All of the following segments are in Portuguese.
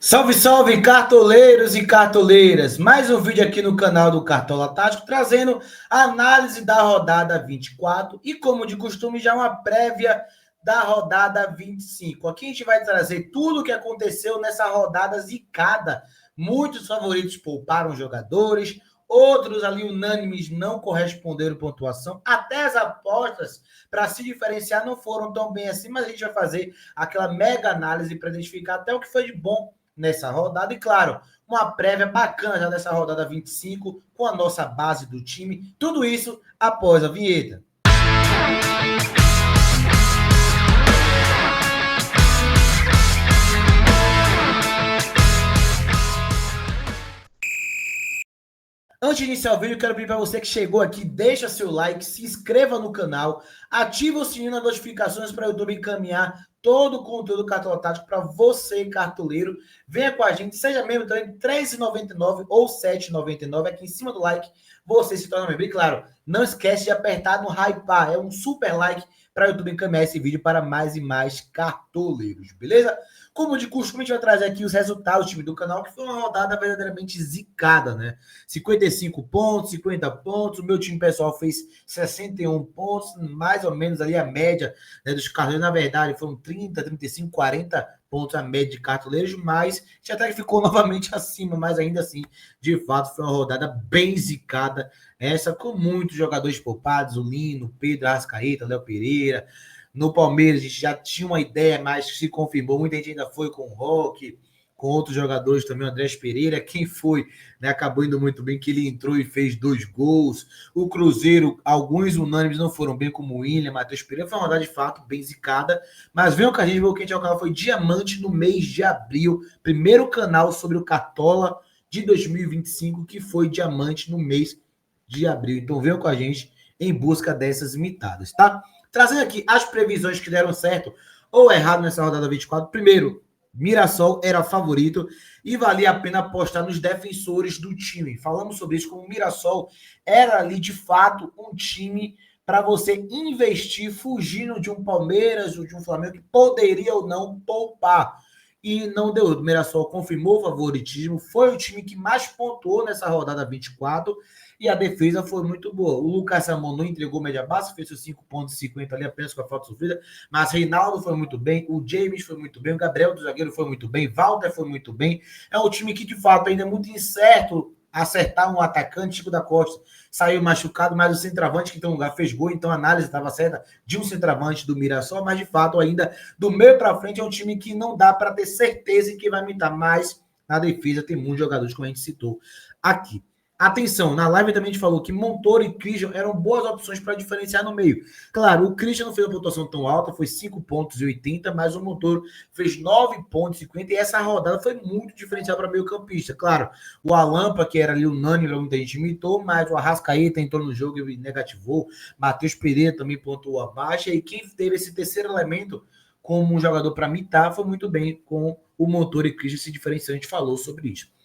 Salve, salve, cartoleiros e cartoleiras! Mais um vídeo aqui no canal do Cartola Tático, trazendo a análise da rodada 24 e, como de costume, já uma prévia da rodada 25. Aqui a gente vai trazer tudo o que aconteceu nessa rodada zicada. Muitos favoritos pouparam jogadores, outros ali unânimes não corresponderam pontuação, até as apostas para se diferenciar não foram tão bem assim, mas a gente vai fazer aquela mega análise para identificar até o que foi de bom nessa rodada. E, claro, uma prévia bacana já nessa rodada 25, com a nossa base do time. Tudo isso após a vinheta. Antes de iniciar o vídeo, quero pedir para você que chegou aqui, deixa seu like, se inscreva no canal, ativa o sininho das notificações para o YouTube encaminhar todo o conteúdo Cartola Tático para você, cartoleiro. Venha com a gente, seja membro também, R$3,99 ou R$7,99. Aqui em cima do like, você se torna membro. E claro, não esquece de apertar no hypar, é um super like para o YouTube encaminhar esse vídeo para mais e mais cartoleiros, beleza? Como de costume, a gente vai trazer aqui os resultados do time do canal, que foi uma rodada verdadeiramente zicada, né? 55 pontos, 50 pontos, o meu time pessoal fez 61 pontos, mais ou menos ali a média, né, dos cartoleiros. Na verdade, foram 30, 35, 40 pontos a média de cartoleiros, mas já até que ficou novamente acima, mas ainda assim, de fato, foi uma rodada bem zicada, essa com muitos jogadores poupados, o Lino, Pedro Arrascaeta, Léo Pereira. No Palmeiras, a gente já tinha uma ideia, mas se confirmou. Muita gente ainda foi com o Roque, com outros jogadores também, o Andrés Pereira. Quem foi, né, acabou indo muito bem, que ele entrou e fez 2 gols. O Cruzeiro, alguns unânimes não foram bem, como o William, Matheus Pereira. Foi uma rodada de fato bem zicada. Mas veio que a gente viu que a gente alcançou foi diamante no mês de abril. Primeiro canal sobre o Cartola de 2025, que foi diamante no mês de abril. Então venham com a gente em busca dessas imitadas, tá? Trazendo aqui as previsões que deram certo ou errado nessa rodada 24. Primeiro, Mirassol era favorito e valia a pena apostar nos defensores do time. Falamos sobre isso, como o Mirassol era ali, de fato, um time para você investir fugindo de um Palmeiras ou de um Flamengo que poderia ou não poupar. E não deu. O Mirassol confirmou o favoritismo, foi o time que mais pontuou nessa rodada 24 e a defesa foi muito boa. O Lucas Samon não entregou média baixa, fez seus 5,50 ali apenas com a falta sofrida, mas Reinaldo foi muito bem, o James foi muito bem, o Gabriel do zagueiro foi muito bem, Walter foi muito bem. É um time que, de fato, ainda é muito incerto acertar um atacante. Chico da Costa saiu machucado, mas o centroavante que tem um lugar fez gol, então a análise estava certa de um centroavante do Mirassol, mas de fato ainda do meio para frente é um time que não dá para ter certeza em que vai imitar, mas na defesa tem muitos jogadores, como a gente citou aqui. Atenção, na live também a gente falou que Montoro e Christian eram boas opções para diferenciar no meio. Claro, o Christian não fez uma pontuação tão alta, foi 5,80 pontos, mas o Montoro fez 9,50 pontos, e essa rodada foi muito diferencial para meio campista. Claro, o Alampa, que era ali unânime, muita gente imitou, mas o Arrascaeta entrou no jogo e negativou, Matheus Pereira também pontuou abaixo, e quem teve esse terceiro elemento como um jogador para imitar foi muito bem com o Montoro e Christian se diferenciando. A gente falou sobre isso.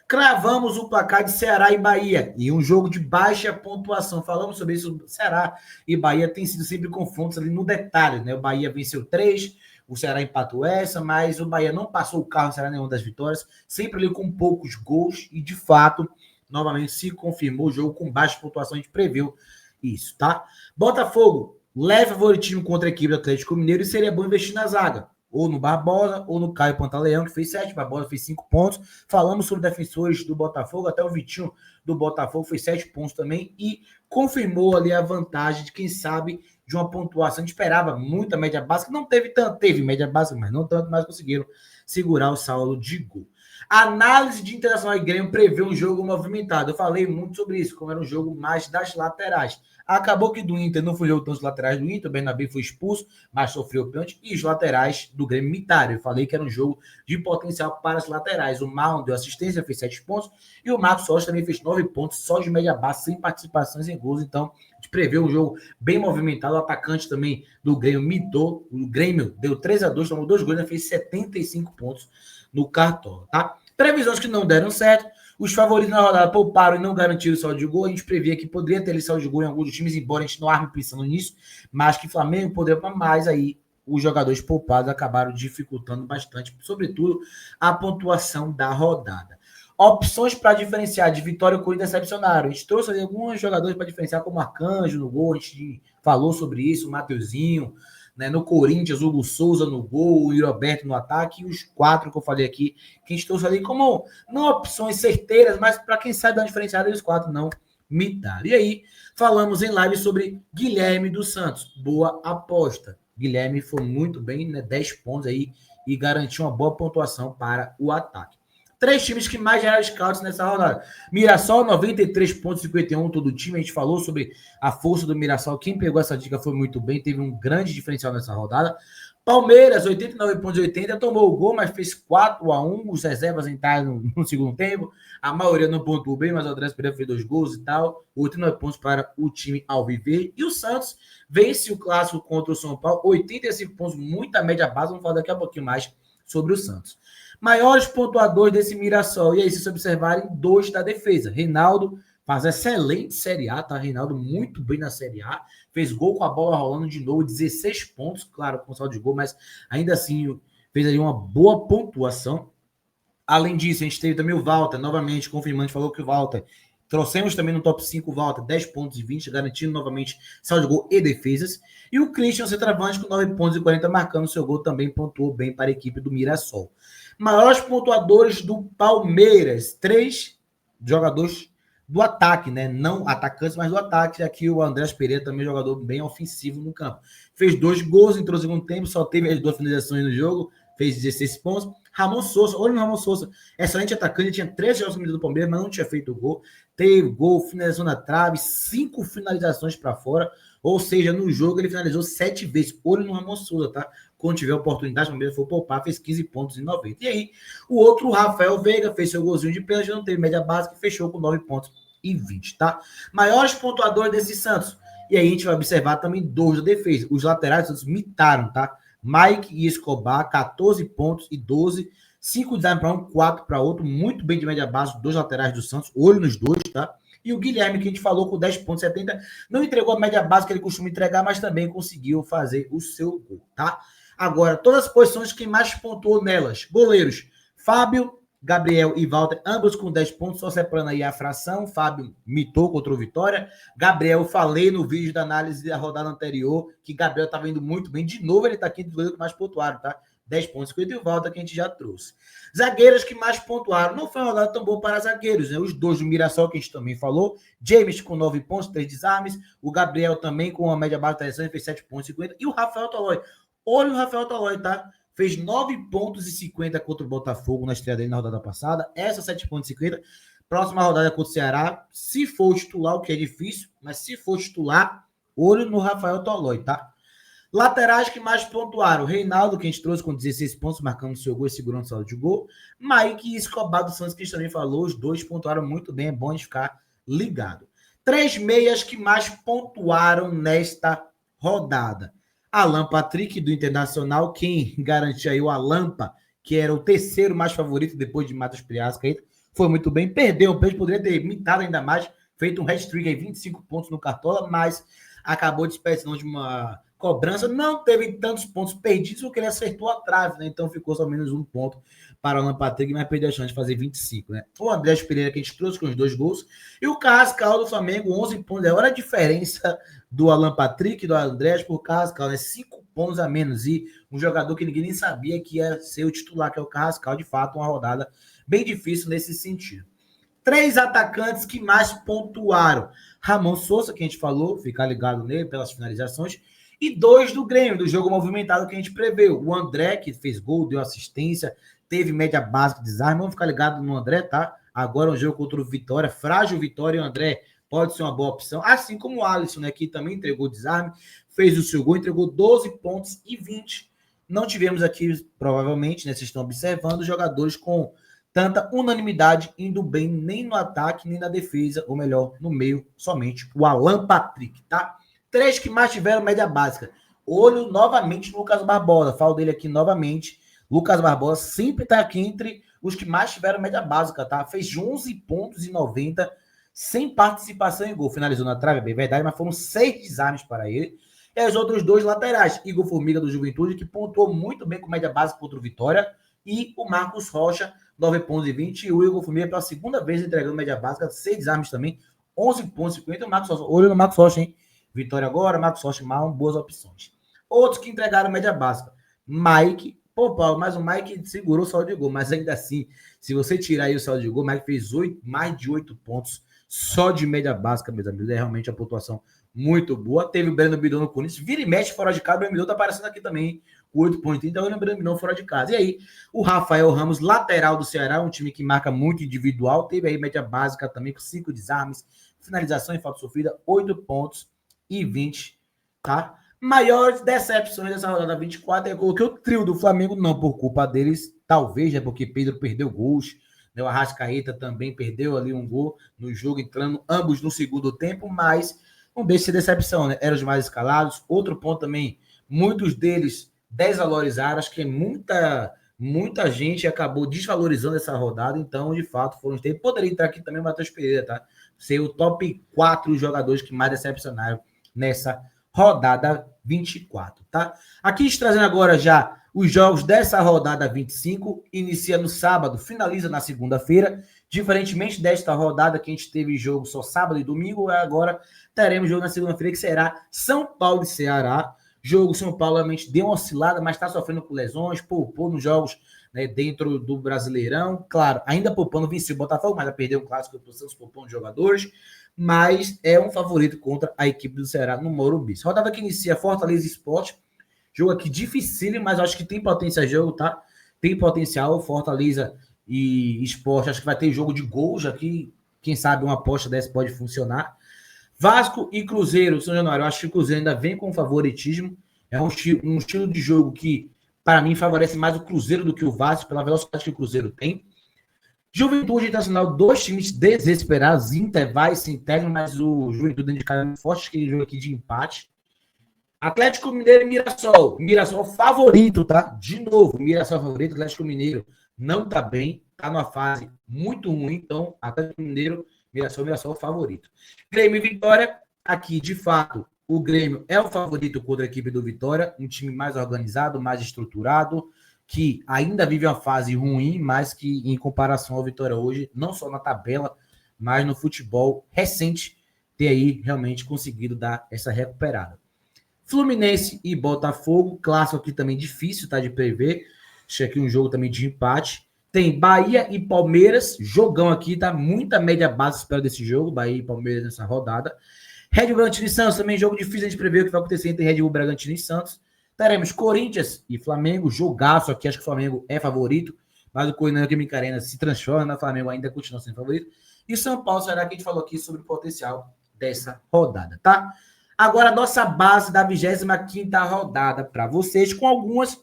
Cravamos o placar de Ceará e Bahia, e um jogo de baixa pontuação. Falamos sobre isso. Ceará e Bahia têm sido sempre confrontos ali no detalhe, né? O Bahia venceu 3, o Ceará empatou essa, mas o Bahia não passou o carro, será nenhuma das vitórias, sempre ali com poucos gols, e de fato, novamente se confirmou o jogo com baixa pontuação. A gente previu isso, tá? Botafogo, leve favoritismo contra a equipe do Atlético Mineiro, e seria bom investir na zaga, ou no Barbosa, ou no Caio Pantaleão, que fez 7, Barbosa fez 5 pontos. Falamos sobre defensores do Botafogo, até o Vitinho do Botafogo fez 7 pontos também, e confirmou ali a vantagem de, quem sabe, de uma pontuação. A gente esperava muita média básica, não teve tanto, teve média básica, mas não tanto, mas conseguiram segurar o saldo de gol. A análise de Internacional e Grêmio prevê um jogo movimentado. Eu falei muito sobre isso, como era um jogo mais das laterais. Acabou que do Inter não foi jogo tanto os laterais do Inter, o Bernabé foi expulso, mas sofreu pênalti, e os laterais do Grêmio imitaram. Eu falei que era um jogo de potencial para as laterais. O Mal deu assistência, fez 7 pontos, e o Marcos Rocha também fez 9 pontos, só de média baixa, sem participações em gols. Então, a gente prevê um jogo bem movimentado. O atacante também do Grêmio mitou, o Grêmio deu 3-2, tomou 2 gols, fez 75 pontos no Cartola, tá? Previsões que não deram certo. Os favoritos na rodada pouparam e não garantiram o saldo de gol. A gente previa que poderia ter saldo de gol em alguns dos times, embora a gente não arme pensando nisso, mas que Flamengo poderia para mais. Aí os jogadores poupados acabaram dificultando bastante, sobretudo a pontuação da rodada. Opções para diferenciar de Vitória e Corinthians decepcionaram. A gente trouxe alguns jogadores para diferenciar, como Arcanjo no gol, a gente falou sobre isso, o Mateuzinho, né? No Corinthians, Hugo Souza no gol, o Roberto no ataque, e os 4 que eu falei aqui, que a gente trouxe ali como não opções certeiras, mas para quem sabe dar uma diferenciada, os 4 não me dar. E aí, falamos em live sobre Guilherme dos Santos. Boa aposta. Guilherme foi muito bem, né? 10 pontos aí e garantiu uma boa pontuação para o ataque. 3 times que mais geraram scouts nessa rodada. Mirassol, 93,51 todo o time. A gente falou sobre a força do Mirassol. Quem pegou essa dica foi muito bem. Teve um grande diferencial nessa rodada. Palmeiras, 89,80. Tomou o gol, mas fez 4-1. Os reservas entraram no segundo tempo. A maioria não pontuou bem, mas o Andrés Pereira fez 2 gols e tal. 89 pontos para o time alviverde. E o Santos vence o clássico contra o São Paulo. 85 pontos, muita média base. Vamos falar daqui a pouquinho mais sobre o Santos. Maiores pontuadores desse Mirassol. E aí, se vocês observarem, 2 da defesa. Reinaldo faz excelente Série A, tá? Reinaldo muito bem na Série A. Fez gol com a bola rolando de novo, 16 pontos, claro, com saldo de gol, mas ainda assim fez ali uma boa pontuação. Além disso, a gente teve também o Walter, novamente, confirmante, falou que o Walter. Trouxemos também no top 5 o Walter, 10 pontos e 20, garantindo novamente saldo de gol e defesas. E o Christian, centroavante, com 9 pontos e 40, marcando seu gol, também pontuou bem para a equipe do Mirassol. Maiores pontuadores do Palmeiras, 3 jogadores do ataque, né? Não atacantes, mas do ataque. Aqui o Andrés Pereira também jogador bem ofensivo no campo. Fez 2 gols, entrou no segundo tempo, só teve as 2 finalizações no jogo, fez 16 pontos. Ramon Souza, olha no Ramon Souza, excelente atacante, ele tinha 13 jogos no do Palmeiras, mas não tinha feito gol. Teve gol, finalização na trave, 5 finalizações para fora, ou seja, no jogo ele finalizou 7 vezes. Olho no Ramon Souza, tá? Quando tiver oportunidade, o Palmeiras for poupar, fez 15 pontos em 90. E aí, o outro, o Rafael Veiga, fez seu golzinho de pênalti, não teve média básica, fechou com 9 pontos e 20, tá? Maiores pontuadores desse Santos. E aí a gente vai observar também 2 da defesa. Os laterais do Santos mitaram, tá? Mike e Escobar, 14 pontos e 12. 5 de para um, 4 para outro. Muito bem de média base, 2 laterais do Santos. Olho nos 2, tá? E o Guilherme, que a gente falou com 10 pontos 70, não entregou a média base que ele costuma entregar, mas também conseguiu fazer o seu gol, tá? Agora, todas as posições, quem mais pontuou nelas? Goleiros, Fábio, Gabriel e Walter, ambos com 10 pontos, só separando aí a fração. Fábio mitou contra o Vitória. Gabriel, falei no vídeo da análise da rodada anterior que Gabriel estava indo muito bem. De novo, ele está aqui do mais pontuado, tá? 10 pontos, e o Walter que a gente já trouxe. Zagueiros que mais pontuaram. Não foi uma rodada tão boa para zagueiros, né? Os 2 do Mirassol, que a gente também falou. James com 9 pontos, 3 desarmes. O Gabriel também com uma média baixa interessante, fez 7 pontos e 50. E o Rafael Tolói. Olha o Rafael Tolói, tá? Fez 9 pontos e 50 contra o Botafogo na estreia dele na rodada passada. Essa 7 pontos e 50. Próxima rodada contra o Ceará. Se for titular, o que é difícil, mas se for titular, olho no Rafael Tolói, tá? Laterais que mais pontuaram. Reinaldo, que a gente trouxe com 16 pontos, marcando seu gol e segurando o saldo de gol. Mike e Escobar do Santos, que a gente também falou. Os 2 pontuaram muito bem. É bom de ficar ligado. 3 meias que mais pontuaram nesta rodada. Alan Patrick, do Internacional, quem garantiu aí o Alampa, que era o 3º mais favorito depois de Matheus Priasca, foi muito bem, perdeu o peixe, poderia ter imitado ainda mais, feito um hat-trick aí, 25 pontos no Cartola, mas acabou desperdiçando de uma cobrança, não teve tantos pontos perdidos, porque ele acertou a trave, né? Então ficou só menos 1 ponto para o Alan Patrick, mas perdeu a chance de fazer 25, né? O Andrés Pereira, que a gente trouxe com os 2 gols, e o Carrascal do Flamengo, 11 pontos. Olha a diferença do Alan Patrick e do Andrés por Carrascal, né? 5 pontos a menos, e um jogador que ninguém nem sabia que ia ser o titular, que é o Carrascal. De fato, uma rodada bem difícil nesse sentido. 3 atacantes que mais pontuaram. Ramon Souza, que a gente falou, ficar ligado nele pelas finalizações, e 2 do Grêmio, do jogo movimentado que a gente preveu. O André, que fez gol, deu assistência, teve média básica de desarme. Vamos ficar ligado no André, tá? Agora um jogo contra o Vitória, frágil Vitória, e o André pode ser uma boa opção. Assim como o Alisson, né, que também entregou desarme, fez o seu gol, entregou 12 pontos e 20. Não tivemos aqui, provavelmente, né, vocês estão observando, jogadores com tanta unanimidade indo bem nem no ataque, nem na defesa, ou melhor, no meio, somente o Alan Patrick, tá? 3 que mais tiveram média básica. Olho novamente no Lucas Barbosa. Falo dele aqui novamente. Lucas Barbosa sempre está aqui entre os que mais tiveram média básica, tá? Fez 11 pontos e 90, sem participação em gol. Finalizou na trave, é bem verdade, mas foram 6 desarmes para ele. E os outros dois laterais, Igor Formiga do Juventude, que pontuou muito bem com média básica contra o Vitória, e o Marcos Rocha, 9 pontos e 20, e o Igor Formiga pela segunda vez entregando média básica, 6 desarmes também, 11 pontos e 50. O Marcos Rocha, olho no Marcos Rocha, hein? Vitória agora, Marcos Rocha, mal, boas opções. Outros que entregaram média básica, Mike, pô, Paulo, mas o Mike segurou o saldo de gol, mas ainda assim, se você tirar aí o saldo de gol, o Mike fez mais de 8 pontos só de média básica, meus amigos, é realmente a pontuação muito boa. Teve o Breno Bidon no Corinthians, vira e mexe fora de casa, o Breno Bidon tá aparecendo aqui também, com 8 pontos, então o Breno Bidon fora de casa. E aí, o Rafael Ramos, lateral do Ceará, um time que marca muito individual, teve aí média básica também, com 5 desarmes, finalização e falta sofrida, 8 pontos e 20, tá? Maiores decepções dessa rodada 24, eu coloquei o trio do Flamengo, não por culpa deles, talvez, porque Pedro perdeu gols, né? O Arrascaeta também perdeu ali um gol no jogo, entrando ambos no segundo tempo, mas não deixa de ser decepção, né? Eram os mais escalados. Outro ponto também, muitos deles desvalorizaram, acho que muita gente acabou desvalorizando essa rodada, então, de fato, foram os tempos. Poderia entrar aqui também o Matheus Pereira, tá? Ser o top 4 jogadores que mais decepcionaram nessa rodada 24, tá? Aqui trazendo agora já os jogos dessa rodada 25, inicia no sábado, finaliza na segunda-feira, diferentemente desta rodada que a gente teve jogo só sábado e domingo, agora teremos jogo na segunda-feira que será São Paulo e Ceará. Jogo São Paulo realmente deu uma oscilada, mas está sofrendo com lesões, poupou nos jogos, né, dentro do Brasileirão, claro, ainda poupando, venceu o Botafogo, mas já perdeu um clássico, o Santos poupando jogadores, mas é um favorito contra a equipe do Ceará no Morumbi. Rodada que inicia Fortaleza Sport, jogo aqui dificílimo, mas acho que tem potencial jogo, tá? Tem potencial, Fortaleza e Sport, acho que vai ter jogo de gols aqui, quem sabe uma aposta dessa pode funcionar. Vasco e Cruzeiro, São Januário, eu acho que o Cruzeiro ainda vem com favoritismo, é um estilo de jogo que, para mim, favorece mais o Cruzeiro do que o Vasco, pela velocidade que o Cruzeiro tem. Juventude Internacional, dois times desesperados, Inter vai sem técnico, mas o Juventude indica muito forte, que jogo aqui de empate. Atlético Mineiro e Mirassol. Mirassol favorito, tá? De novo, Mirassol favorito, Atlético Mineiro não tá bem, tá numa fase muito ruim, então Atlético Mineiro, Mirassol favorito. Grêmio e Vitória, aqui de fato, o Grêmio é o favorito contra a equipe do Vitória, um time mais organizado, mais estruturado, que ainda vive uma fase ruim, mas que em comparação ao Vitória hoje, não só na tabela, mas no futebol recente, tem aí realmente conseguido dar essa recuperada. Fluminense e Botafogo, clássico aqui também difícil, tá, de prever. Achei aqui um jogo também de empate. Tem Bahia e Palmeiras, jogão aqui, tá? Muita média base espero desse jogo, Bahia e Palmeiras nessa rodada. Red Bull Bragantino e Santos, também jogo difícil de prever o que vai acontecer entre Red Bull Bragantino e Santos. Teremos Corinthians e Flamengo, jogaço aqui, acho que o Flamengo é favorito, mas o Corinthians Química Arena se transforma, o Flamengo ainda continua sendo favorito. E São Paulo, será que a gente falou aqui sobre o potencial dessa rodada, tá? Agora a nossa base da 25ª rodada para vocês, com algumas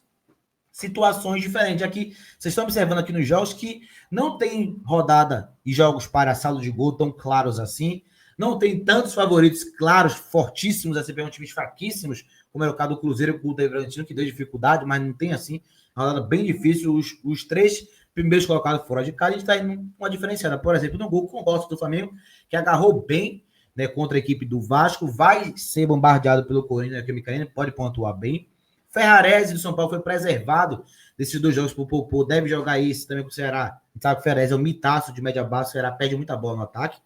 situações diferentes. Aqui, vocês estão observando aqui nos jogos que não tem rodada e jogos para saldo de gol tão claros assim, não tem tantos favoritos claros, fortíssimos, assim, para times fraquíssimos, como é o caso do Cruzeiro com o Bragantino, que deu dificuldade, mas não tem assim, uma rodada bem difícil, os três primeiros colocados fora de casa, a gente está indo uma diferenciada. Por exemplo, no gol com o Rossi do Flamengo, que agarrou bem, né, contra a equipe do Vasco, vai ser bombardeado pelo Corinthians, pode pontuar bem. Ferrarese do São Paulo foi preservado desses dois jogos pro Popô, deve jogar esse também pro Ceará. Sabe que o Ferrarese é um mitaço de média baixa, o Ceará perde muita bola no ataque.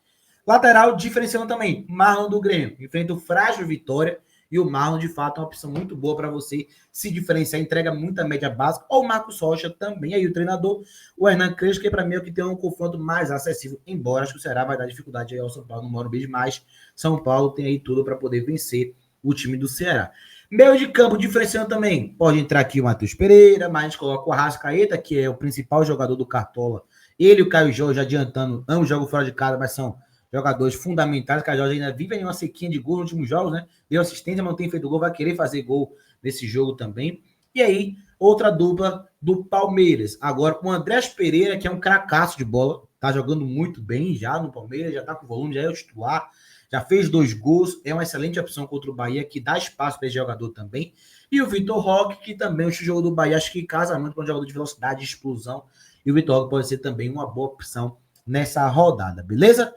Lateral, diferenciando também, Marlon do Grêmio, enfrenta o frágil Vitória, e o Marlon, de fato, é uma opção muito boa para você se diferenciar, entrega muita média básica, ou o Marcos Rocha também, aí o treinador, o Hernan Crespo, que para mim é o que tem um confronto mais acessível, embora acho que o Ceará vai dar dificuldade aí ao São Paulo no Morumbi, mas São Paulo tem aí tudo para poder vencer o time do Ceará. Meio de campo, diferenciando também, pode entrar aqui o Matheus Pereira, mas a gente coloca o Arrascaeta, que é o principal jogador do Cartola, ele e o Caio Jorge adiantando, ambos jogam fora de casa, mas são jogadores fundamentais, que a Jorge ainda vive em uma sequinha de gol nos últimos jogos, né? Deu assistência, mas não tem feito gol, vai querer fazer gol nesse jogo também. E aí, outra dupla do Palmeiras. Agora com o Andrés Pereira, que é um cracaço de bola, tá jogando muito bem já no Palmeiras, já tá com volume, já é o titular, já fez 2 gols, é uma excelente opção contra o Bahia, que dá espaço para esse jogador também. E o Vitor Roque, que também o jogo do Bahia, acho que casa muito com o jogador de velocidade, de explosão. E o Vitor Roque pode ser também uma boa opção nessa rodada, beleza?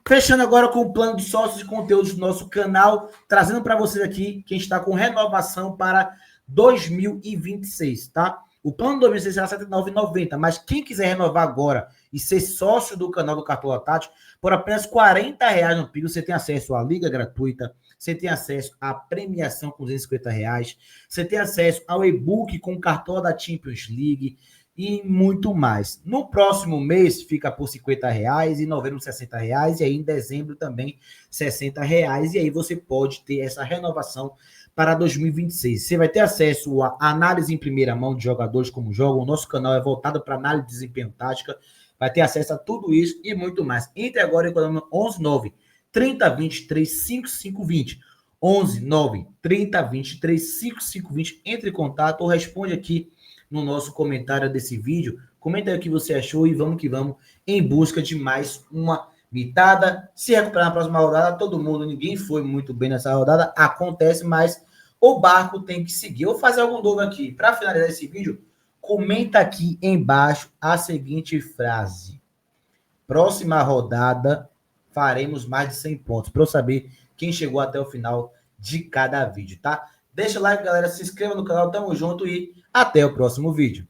Fechando agora com o plano de sócios e conteúdos do nosso canal, trazendo para vocês aqui que a gente está com renovação para 2026, tá? O plano de 2026 será R$ 79,90, mas quem quiser renovar agora e ser sócio do canal do Cartola Tático, por apenas R$ 40 no Pix, você tem acesso à liga gratuita, você tem acesso à premiação com R$ 250, você tem acesso ao e-book com Cartola da Champions League, e muito mais. No próximo mês fica por R$ 50, em novembro R$ 60, e aí em dezembro também R$ 60, e aí você pode ter essa renovação para 2026. Você vai ter acesso a análise em primeira mão de jogadores como jogam. O nosso canal é voltado para análise de desempenho tática. Vai ter acesso a tudo isso e muito mais. Entre agora e 11 9 30 23 5520. 11 9 30 23 5520. Entre em contato ou responde aqui no nosso comentário desse vídeo. Comenta aí o que você achou e vamos que vamos em busca de mais uma mitada. Se recuperar na próxima rodada, todo mundo, ninguém foi muito bem nessa rodada, acontece, mas o barco tem que seguir. Eu vou fazer algum novo aqui. Para finalizar esse vídeo, comenta aqui embaixo a seguinte frase: próxima rodada faremos mais de 100 pontos, para eu saber quem chegou até o final de cada vídeo, tá? Deixa o like, galera, se inscreva no canal, tamo junto e até o próximo vídeo.